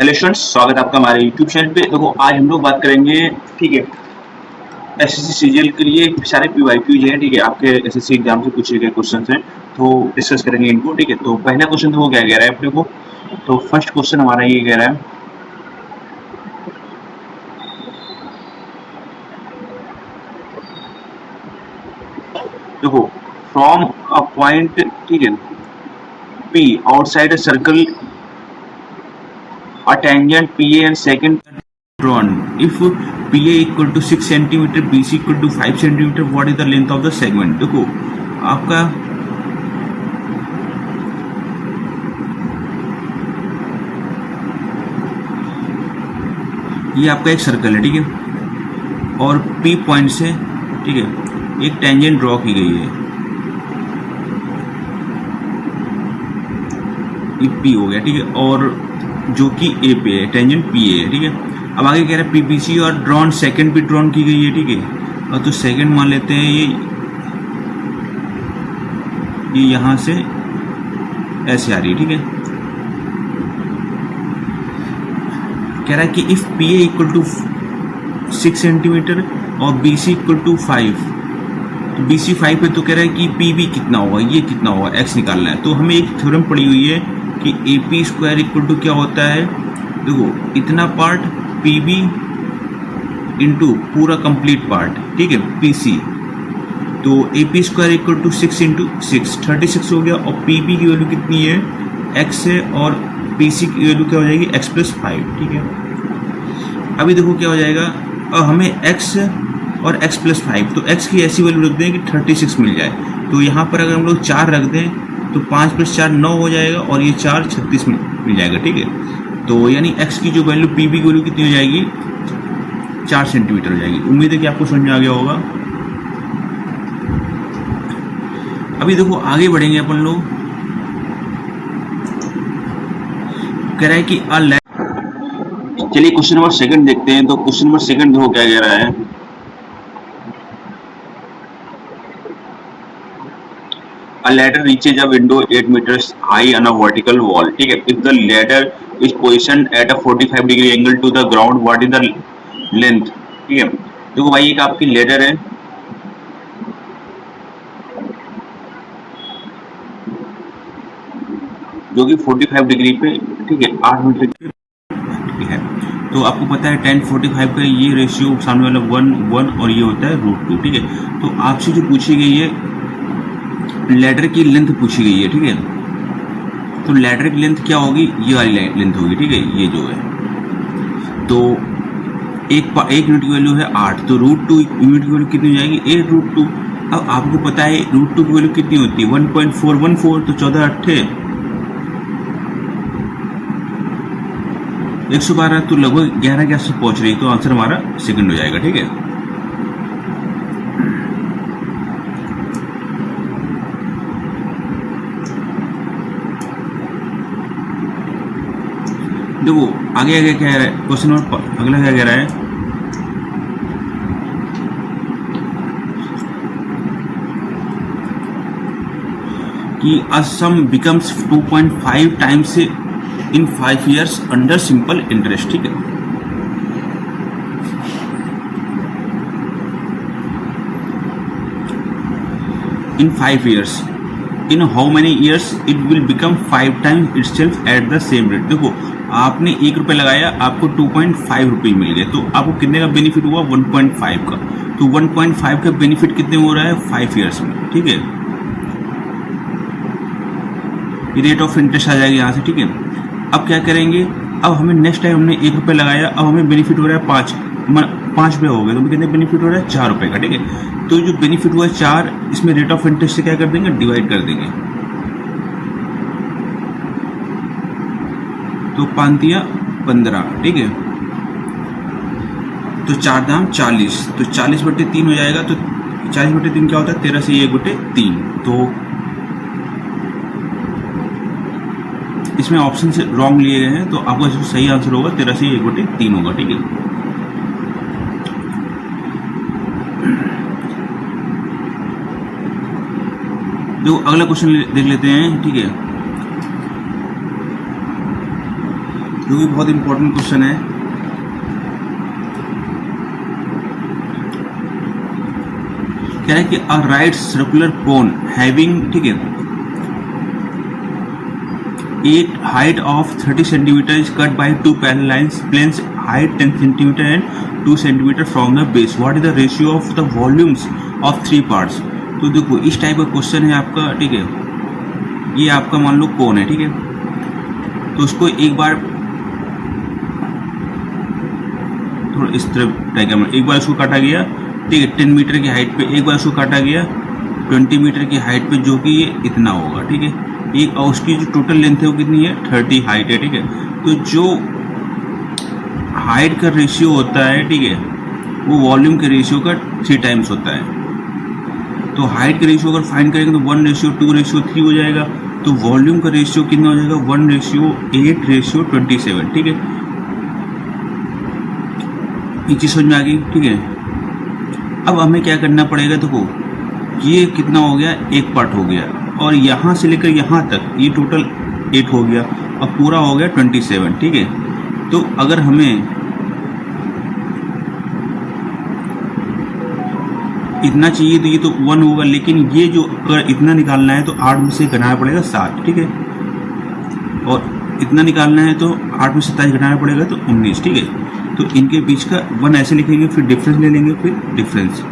Hello students, स्वागत है आपका हमारे यूट्यूब चैनल पे। देखो आज हम लोग बात करेंगे, ठीक है, एसएससी सीजीएल के लिए सारे पीवाईक्यू है, ठीक है, आपके एसएससी एग्जाम से पूछे गए क्वेश्चन हैं, तो डिस्कस करेंगे इनको, ठीक है। तो पहला क्वेश्चन तो वो क्या कह रहा है अपने को, तो फर्स्ट क्वेश्चन हमारा ये कह रहा है, देखो फ्रॉम अ पॉइंट, ठीक है, P outside a circle a tangent PA and second drawn. If PA equal to 6 centimeter, BC equal to 5 centimeter, what is the length of the segment? देखो आपका ये आपका एक सर्कल है, ठीक है, और P पॉइंट से, ठीक है, एक टेंजेंट ड्रॉ की गई है, ये P हो गया, ठीक है, और जो कि ए पे है, टेंजेंट पी है, ठीक है। अब आगे कह रहा है पीबीसी और ड्रॉन सेकंड भी ड्रॉन की गई है, ठीक है, और तो सेकंड मान लेते हैं ये यहां से ऐसे आ रही है, ठीक है। कह रहा है कि if P A equal to 6 centimetre और बी सी इक्वल टू 5, तो बी सी 5 पे तो कह रहा है कि पी बी कितना होगा, ये कितना होगा, एक्स निकालना है। तो हमें एक थ्योरम पड़ी हुई है कि A P square equal to क्या होता है, देखो इतना पार्ट पी बी इंटू पूरा कंप्लीट पार्ट, ठीक है, पी सी। तो A P square equal to 6 into 6 36 हो गया, और पी बी की वैल्यू कितनी है, एक्स है, और पी सी की वैल्यू क्या हो जाएगी, एक्स प्लस 5, ठीक है। अभी देखो क्या हो जाएगा, अब हमें एक्स और एक्स प्लस 5, तो एक्स की ऐसी वैल्यू रख दें कि 36 मिल जाए। तो यहाँ पर अगर हम लोग 4 रख दें तो 5 प्लस 4 9 हो जाएगा, और ये 4 36 मिल जाएगा, ठीक है। तो यानी x की जो वैल्यू पी बी की वैल्यू कितनी हो जाएगी, 4 सेंटीमीटर हो जाएगी। उम्मीद है कि आपको समझ में आ गया होगा। अभी देखो आगे बढ़ेंगे अपन लोग। कह रहा है कि चलिए क्वेश्चन नंबर सेकंड देखते हैं। तो क्वेश्चन नंबर सेकंड देखो क्या कह रहा है, A ladder reaches a window 8 meters high on a vertical wall. ठीक है, if the ladder is positioned at a 45 degree angle to the ground, what is the length? ठीक है, देखो भाई एक आपकी लेडर है, जो कि 45 डिग्री पे, ठीक है, 8 मीटर है। तो आपको पता है 10:45 का ये रेशियो सामने वाला 1 और ये होता है √2, ठीक है। तो आपसे जो पूछी गई है लैडर की लेंथ पूछी गई है, ठीक है। तो लैडर की लेंथ क्या होगी, ये वाली लेंथ होगी, ठीक है, ये जो है। तो एक यूनिट की वैल्यू है 8, तो √2 यूनिट की वैल्यू कितनी हो जाएगी, 8√2। अब आपको पता है √2 की वैल्यू कितनी होती है, 1.414, तो 14 8 112, तो लगभग 11 के आसपास पहुंच रही, तो आंसर हमारा सेकंड हो जाएगा, ठीक है। देखो आगे आगे क्या है क्वेश्चन नंबर अगला क्या कह रहा है कि a sum becomes 2.5 times in 5 years under simple interest, ठीक है। in 5 years, in how many years it will become 5 times itself at the same rate। देखो आपने 1 रुपये लगाया, आपको 2.5 रुपये मिल गए, तो आपको कितने का बेनिफिट हुआ, 1.5 का। तो 1.5 का बेनिफिट कितने हो रहा है, 5 ईयर्स में, ठीक है। रेट ऑफ इंटरेस्ट आ जाएगा यहाँ से, ठीक है। अब क्या करेंगे, अब हमें नेक्स्ट टाइम हमने 1 रुपये लगाया, अब हमें बेनिफिट हो रहा है 5 रुपये हो गए, तो कितने बेनिफिट हो रहा है, 4 रुपये का, ठीक है। तो जो बेनिफिट हुआ है 4, इसमें रेट ऑफ इंटरेस्ट से क्या कर देंगे, डिवाइड कर देंगे। तो 5 या 15, ठीक है। तो 4 दाम 40, तो 40/3 हो जाएगा। तो 40/3 क्या होता है, 13 से 1/3। तो इसमें ऑप्शन से रॉन्ग लिए गए हैं, तो आपका इसमें सही आंसर होगा 13 से 1/3 होगा, ठीक है। जो अगला क्वेश्चन देख लेते हैं, ठीक है। जो भी बहुत इंपॉर्टेंट क्वेश्चन है। कह रहा है कि a right circular cone having, ठीक है, एक height of 30 centimetre is cut by two parallel lines, planes height 10 centimetre and 2 centimetre from the base, what is the ratio of the volumes of 3 parts. तो देखो इस type का question है आपका, ठीक है, ये आपका मान लो कोन है, ठीक है, तो उसको एक बार थोड़ा इस तरफ डायग्राम, एक बार उसको काटा गया, ठीक है, 10 मीटर की हाइट पे, एक बार उसको काटा गया 20 मीटर की हाइट पे, जो कि ये इतना होगा, ठीक है, एक, और उसकी जो टोटल लेंथ है वो कितनी है 30 हाइट है, ठीक है। तो जो हाइट का रेशियो होता है, ठीक है, वो वॉल्यूम के रेशियो का 3 टाइम्स होता है। तो हाइट का रेशियो अगर फाइंड करेंगे तो 1:2:3 हो जाएगा। तो वॉल्यूम का रेशियो कितना हो जाएगा 1:8:27, ठीक है। ये चीज समझ में आ गई, ठीक है। अब हमें क्या करना पड़ेगा, देखो ये कितना हो गया, एक पार्ट हो गया, और यहाँ से लेकर यहाँ तक ये टोटल 8 हो गया, अब पूरा हो गया 27, ठीक है। तो अगर हमें इतना चाहिए तो ये तो 1 होगा, लेकिन ये जो अगर इतना निकालना है तो 8 में से घटाना पड़ेगा 7, ठीक है, और इतना निकालना है तो 8 में 27 घटाना पड़ेगा तो 19, ठीक है। तो इनके बीच का 1 ऐसे लिखेंगे, फिर डिफरेंस ले लेंगे, फिर डिफरेंस।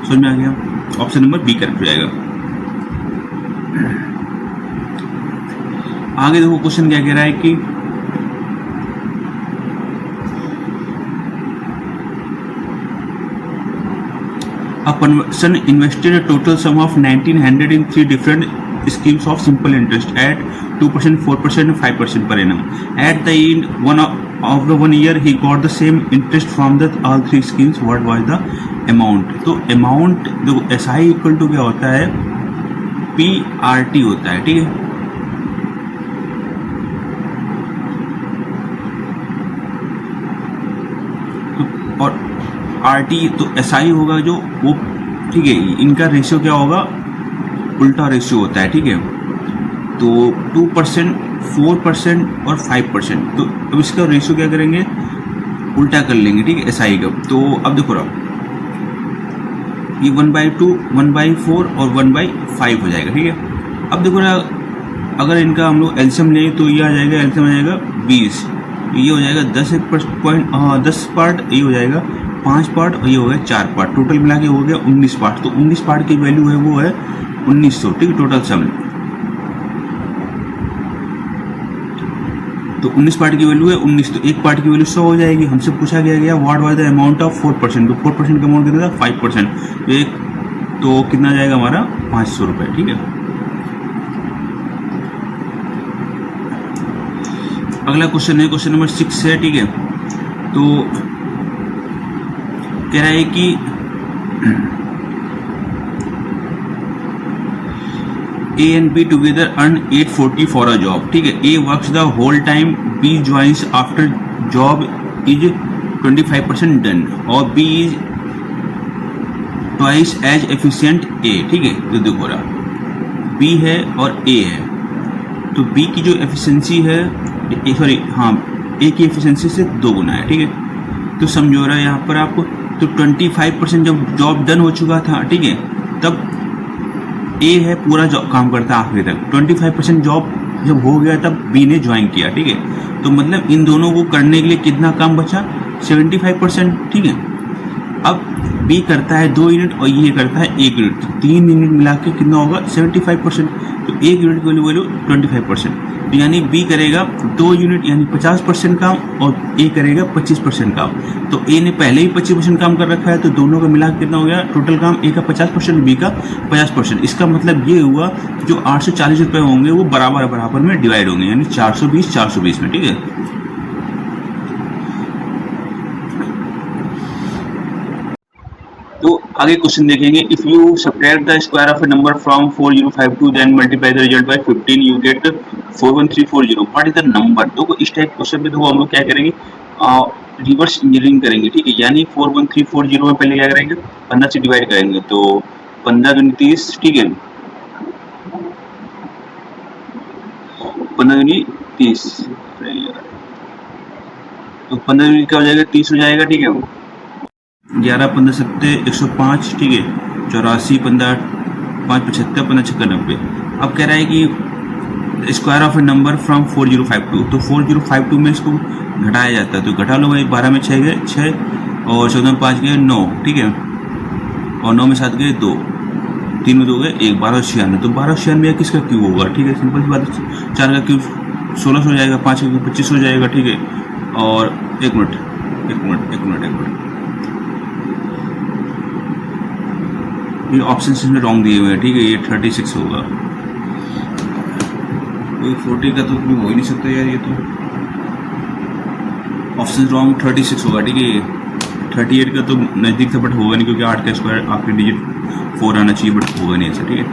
समझ में आ गया, ऑप्शन नंबर बी करेक्ट हो जाएगा। आगे देखो क्वेश्चन क्या कह रहा है कि a person invested a total sum of 1900 in 3 different schemes of simple interest at 2%, 4% and 5% per annum. At the end of the 1 year he got the same interest from the all 3 schemes. What was the amount? तो amount देखो SI equal to क्या होता है, PRT होता है, ठीक है। और RT तो SI होगा जो वो, ठीक है, इनका रेशियो क्या होगा, उल्टा रेशियो होता है, ठीक है। तो 2%, 4% और 5%, तो अब इसका रेशियो क्या करेंगे, उल्टा कर लेंगे, ठीक है, SI का। तो अब देखो रहा ये 1/2, 1/4 और 1/5 हो जाएगा, ठीक है। अब देखो ना, अगर इनका हम लोग एलसीएम लें तो ये आ जाएगा, एलसीएम आ जाएगा 20, ये हो जाएगा 10 पार्ट, ये हो जाएगा 5 पार्ट, और ये हो गया 4 पार्ट, टोटल मिला के हो गया 19 पार्ट। तो 19 पार्ट की वैल्यू है वो है 1900, ठीक है, टोटल सम। तो 19 पार्ट की वैल्यू है 19, तो एक पार्ट की वैल्यू 100 हो जाएगी। हमसे पूछा गया what was the amount of 4%, तो 4% का अमाउंट कितना था 5%, तो कितना जाएगा हमारा 500 रुपये, ठीक है। अगला क्वेश्चन है, क्वेश्चन नंबर 6 है, ठीक है। तो कह रहा है कि A and B together earn 840 for a job, ठीक है। A works the whole time, B joins after job is 25% done, और B is twice as efficient A, ठीक है। तो देखो रहा B है और A है, तो B की जो एफिशिएंसी है, सॉरी हाँ, A की एफिशिएंसी से 2 गुना है, ठीक है। तो समझो रहा है यहाँ पर आपको, तो 25% जब जॉब डन हो चुका था, ठीक है, तब A है पूरा जॉब काम करता है आखिरी तक, 25% जॉब जब हो गया तब B ने ज्वाइन किया, ठीक है। तो मतलब इन दोनों को करने के लिए कितना काम बचा, 75%, ठीक है। अब B करता है 2 यूनिट और ये करता है 1 यूनिट, तो 3 यूनिट मिला के कितना होगा 75%, तो 1 यूनिट की वैल्यू 25%, तो यानी B करेगा 2 यूनिट यानी 50% काम, और A करेगा 25% काम। तो A ने पहले ही 25% काम कर रखा है, तो दोनों का मिला कितना हो गया टोटल काम, A का 50%, B का 50%। इसका मतलब ये हुआ जो 840 रुपये होंगे वो बराबर बराबर में डिवाइड होंगे, यानी 420 में, ठीक है। तो आगे क्वेश्चन देखेंगे, if you subtract the square of a number from 4052 then multiply the result by 15 you get 41340, what is the number. तो इस टाइप क्वेश्चन में तो हम लोग क्या करेंगे, रिवर्स इंजीनियरिंग करेंगे, ठीक है। यानी 41340 में पहले क्या करेंगे, 15 से डिवाइड करेंगे, तो 15 दूनी 30, ठीक है, 15 दूनी 30, तो 15 में क्या हो जाएगा, 30 हो जाएगा, ठीक है। 11 15 सत्ते 105, ठीक है। 84 15 5 75 15 छक्का 90। अब कह रहा है कि square of a number from 4052, तो 4052 में इसको घटाया जाता है, तो घटा लो भाई। 12 में 6 गए 6, और 14 में 5 गए 9, ठीक है, और 9 में 7 गए 2, 3 में 2 गए 1, 1296। तो 1296 किसका क्यूब होगा, ठीक है, सिंपल सी बात है। 4 का क्यूब 1600 हो जाएगा, 5 का क्यूब 25 हो जाएगा, ठीक है। और एक मिनट ये ऑप्शन इसमें रॉन्ग दिए हुए हैं, ठीक है, ये 36 होगा। कोई 40 का तो कोई हो ही नहीं सकता यार, ये तो ऑप्शन रॉन्ग, 36 होगा, ठीक है। 38 का तो नज़दीक था बट होगा नहीं, क्योंकि 8 का स्क्वायर आपके डिजिट 4 आना चाहिए, बट होगा नहीं ऐसा, ठीक है।